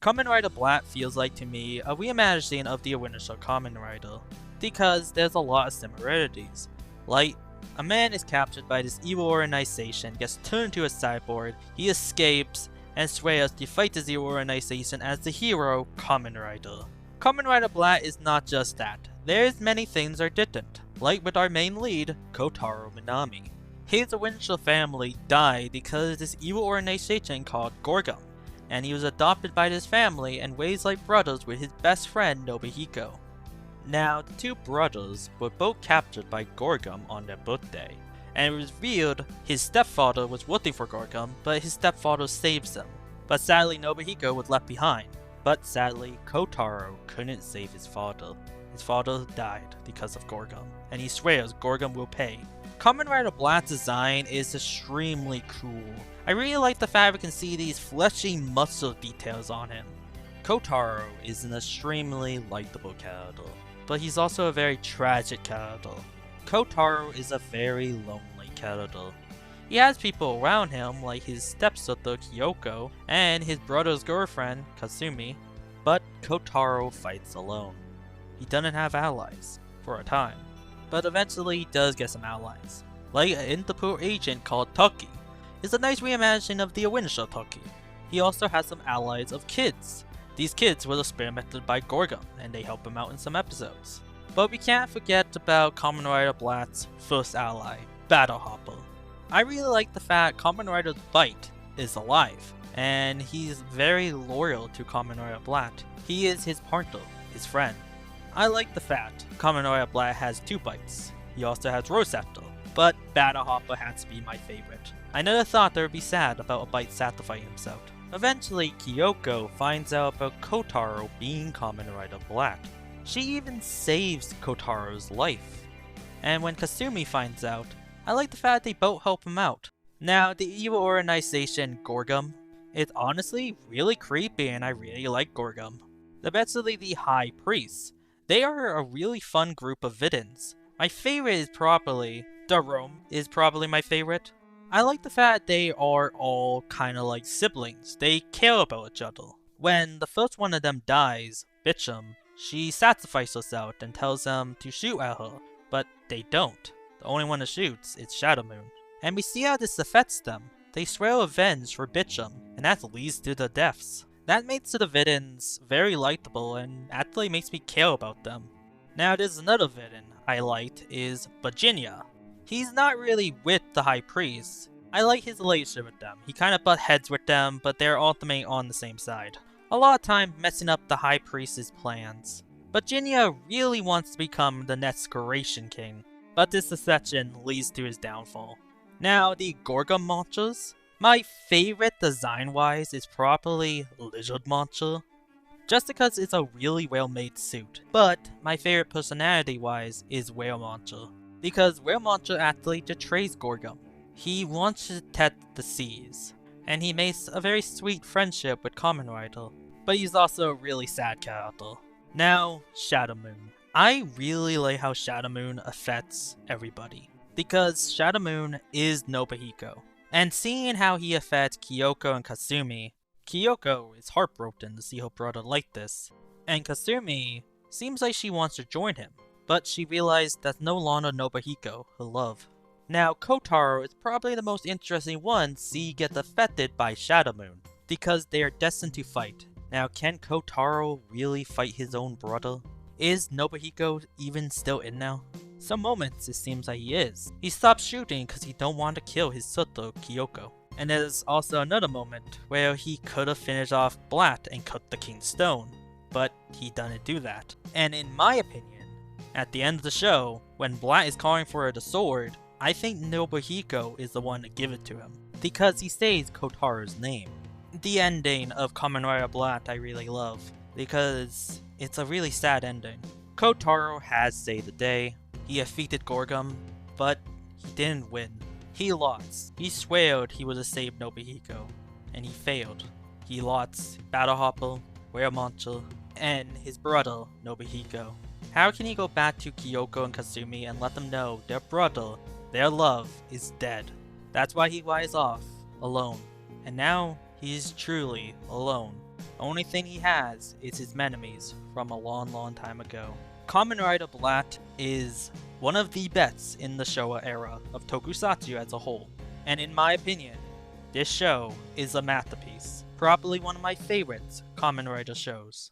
Kamen Rider Blatt feels like to me a reimagining of the original Kamen Rider, because there's a lot of similarities. Like, a man is captured by this evil organization, gets turned into a cyborg, he escapes, and swears to fight this evil organization as the hero, Kamen Rider. Kamen Rider Blatt is not just that, there's many things are different, like with our main lead, Kotaro Minami. His original family died because of this evil organization called Gorgom, and he was adopted by this family and raised like brothers with his best friend Nobuhiko. Now, the two brothers were both captured by Gorgom on their birthday, and it was revealed his stepfather was working for Gorgom, but his stepfather saves them. But sadly, Nobuhiko was left behind. But sadly, Kotaro couldn't save his father. His father died because of Gorgom, and he swears Gorgom will pay. Kamen Rider Blatt's design is extremely cool. I really like the fact we can see these fleshy muscle details on him. Kotaro is an extremely likable character, but he's also a very tragic character. Kotaro is a very lonely character. He has people around him like his stepsister Kyoko and his brother's girlfriend Kasumi, but Kotaro fights alone. He doesn't have allies, for a time, but eventually he does get some allies, like an Interpol agent called Tucky. It's a nice reimagining of the original Tucky. He also has some allies of kids. These kids were experimented by Gorgom, and they help him out in some episodes. But we can't forget about Kamen Rider Blatt's first ally, Battle Hopper. I really like the fact Kamen Rider's Bite is alive, and he's very loyal to Kamen Rider Blatt. He is his partner, his friend. I like the fact Kamen Rider Blatt has two Bites. He also has Rosetta, but Battle Hopper has to be my favorite. I never thought they would be sad about a Bite sacrificing himself. Eventually, Kyoko finds out about Kotaro being Kamen Rider Blatt. She even saves Kotaro's life. And when Kasumi finds out, I like the fact they both help him out. Now, the evil organization Gorgom is honestly really creepy, and I really like Gorgom. Eventually, the High Priests. They are a really fun group of villains. My favorite is probably Darom is probably my favorite. I like the fact they are all kinda like siblings. They care about each other. When the first one of them dies, Bicham, she sacrifices herself and tells them to shoot at her, but they don't. The only one that shoots is Shadow Moon. And we see how this affects them. They swear revenge for Bicham, and that leads to their deaths. That makes the villains very likable and actually makes me care about them. Now there's another villain I liked is Virginia. He's not really with the High Priest. I like his relationship with them. He kinda butt heads with them, but they're ultimately on the same side. A lot of time messing up the High Priest's plans. Virginia really wants to become the next Creation King, but this deception leads to his downfall. Now the Gorgom monsters. My favorite design-wise is probably Lizard Monster, just because it's a really well-made suit. But my favorite personality-wise is Whale Monster, because Whale Monster actually betrays Gorgom. He wants to protect the seas, and he makes a very sweet friendship with Kamen Rider, but he's also a really sad character. Now, Shadow Moon. I really like how Shadow Moon affects everybody, because Shadow Moon is Nobuhiko. And seeing how he affects Kyoko and Kasumi, Kyoko is heartbroken to see her brother like this, and Kasumi seems like she wants to join him, but she realized that's no longer Nobuhiko, her love. Now Kotaro is probably the most interesting one to see get affected by Shadow Moon, because they are destined to fight. Now can Kotaro really fight his own brother? Is Nobuhiko even still in now? Some moments it seems like he is. He stopped shooting because he don't want to kill his sister Kyoko. And there's also another moment where he could have finished off Blatt and cut the King's Stone, but he didn't do that. And in my opinion, at the end of the show, when Blatt is calling for the sword, I think Nobuhiko is the one to give it to him, because he says Kotaro's name. The ending of Kamen Rider Blatt I really love, because it's a really sad ending. Kotaro has saved the day. He defeated Gorgom, but he didn't win. He lost. He swore he would have saved Nobuhiko, and he failed. He lost Battle Hopper, Whale Monster, and his brother, Nobuhiko. How can he go back to Kyoko and Kasumi and let them know their brother, their love, is dead? That's why he lies off, alone. And now, he's truly alone. Only thing he has is his menemies from a long time ago. Kamen Rider Blatt is one of the best in the Showa era of tokusatsu as a whole, and in my opinion, this show is a masterpiece. Probably one of my favorite Kamen Rider shows.